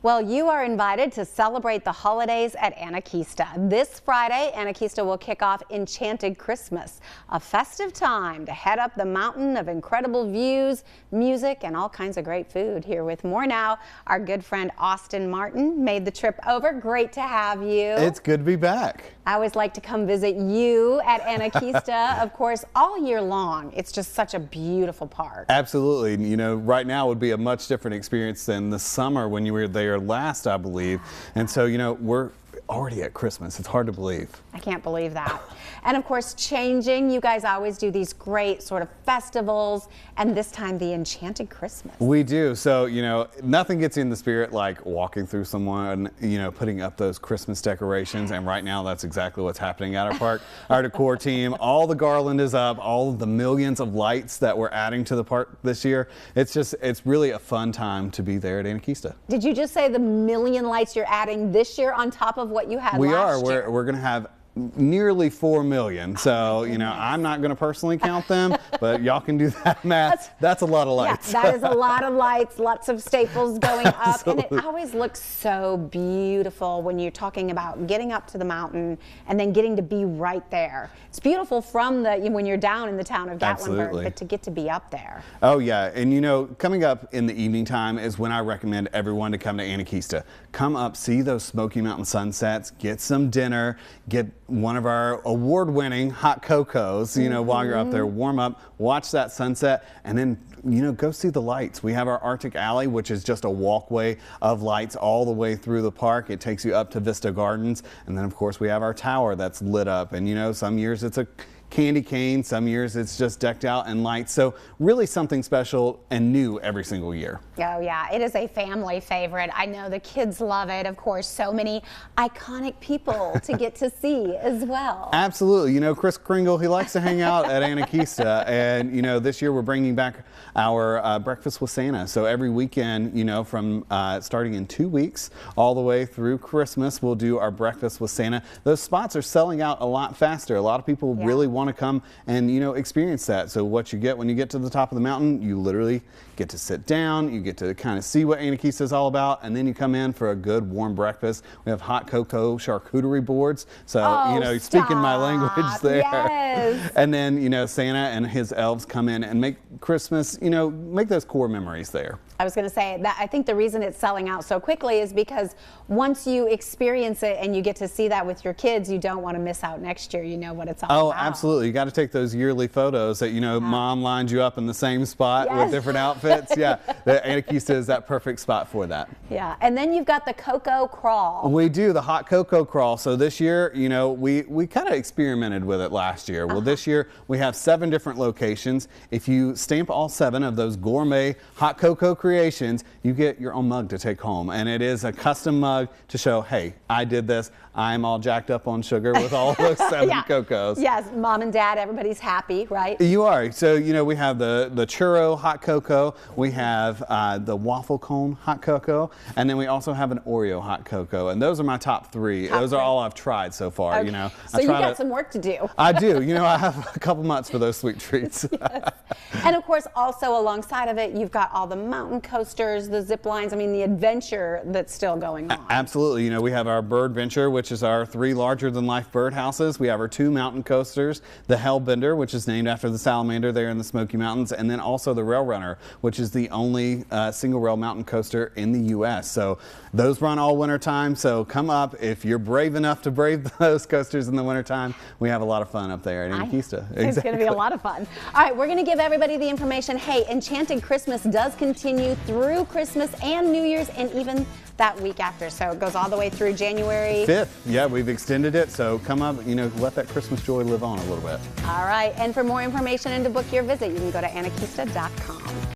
Well, you are invited to celebrate the holidays at Anakeesta. This Friday, Anakeesta will kick off Enchanted Christmas, a festive time to head up the mountain of incredible views, music, and all kinds of great food. Here with more now, our good friend Austin Martin made the trip over. Great to have you. It's good to be back. I always like to come visit you at Anakeesta, of course, all year long. It's just such a beautiful park. Absolutely. You know, right now would be a much different experience than the summer when you were there last, I believe. And so, you know, we're already at Christmas. It's hard to believe. I can't believe that. And of course, changing, you guys always do these great sort of festivals, and this time the Enchanted Christmas. We do. So, you know, nothing gets you in the spirit like walking through someone, you know, putting up those Christmas decorations. And right now, that's exactly what's happening at our park. Our decor team, all the garland is up, all of the millions of lights that we're adding to the park this year. It's really a fun time to be there at Anakeesta. Did you just say the million lights you're adding this year on top of what you had last year? We're going to have nearly 4 million. So, you know, I'm not going to personally count them, but y'all can do that math. That's a lot of lights. Yeah, that is a lot of lights, lots of staples going up. And it always looks so beautiful when you're talking about getting up to the mountain and then getting to be right there. It's beautiful from when you're down in the town of Gatlinburg, but to get to be up there. Oh yeah, and you know, coming up in the evening time is when I recommend everyone to come to Anakeesta. Come up, see those Smoky Mountain sunsets, get some dinner, get one of our award-winning hot cocos, you know, while you're up there, warm up, watch that sunset, and then, you know, go see the lights. We have our Arctic Alley, which is just a walkway of lights all the way through the park. It takes you up to Vista Gardens, and then of course we have our tower that's lit up, and you know, some years it's a candy cane, some years it's just decked out in lights. So really something special and new every single year. Oh yeah, it is a family favorite. I know the kids love it. Of course, so many iconic people to get to see as well. Absolutely. You know, Kris Kringle, he likes to hang out at Anakeesta, and you know, this year we're bringing back our Breakfast with Santa. So every weekend, you know, from starting in 2 weeks all the way through Christmas, we'll do our Breakfast with Santa. Those spots are selling out a lot faster. A lot of people really want to come and, you know, experience that. So what you get when you get to the top of the mountain, you literally get to sit down, you get to kind of see what Anakeesta is all about, and then you come in for a good warm breakfast. We have hot cocoa charcuterie boards, so you know, speaking my language there. Yes. And then, you know, Santa and his elves come in and make Christmas, you know, make those core memories there. I was going to say that I think the reason it's selling out so quickly is because once you experience it and you get to see that with your kids, you don't want to miss out next year. You know what it's all about. Oh, absolutely. You got to take those yearly photos that, you know, mom lined you up in the same spot with different outfits. Yeah, the Anakeesta is that perfect spot for that. Yeah, and then you've got the cocoa crawl. We do the hot cocoa crawl. So this year, you know, we kind of experimented with it last year. Well, this year we have 7 different locations. If you stamp all 7 of those gourmet hot cocoa creations, you get your own mug to take home, and it is a custom mug to show, hey, I did this. I'm all jacked up on sugar with all those 7 cocos. Yes, mom and dad, everybody's happy, right? You are. So, you know, we have the churro hot cocoa, we have the waffle cone hot cocoa, and then we also have an Oreo hot cocoa, and those are my top 3. Those are all I've tried so far. Okay. You know, so you got some work to do. I do. You know, I have a couple months for those sweet treats. Yes. And of course, also alongside of it, you've got all the mountain coasters, the zip lines. I mean, the adventure that's still going on. Absolutely. You know, we have our Bird Venture, which is our 3 larger-than-life birdhouses. We have our 2 mountain coasters, the Hellbender, which is named after the salamander there in the Smoky Mountains, and then also the Rail Runner, which is the only single-rail mountain coaster in the U.S. So those run all winter time. So come up if you're brave enough to brave those coasters in the wintertime. We have a lot of fun up there at Anakeesta. It's going to be a lot of fun. All right, we're going to give everybody the information. Hey, Enchanted Christmas does continue through Christmas and New Year's and even that week after. So it goes all the way through January 5th. Yeah, we've extended it. So come up, you know, let that Christmas joy live on a little bit. All right. And for more information and to book your visit, you can go to anakeesta.com.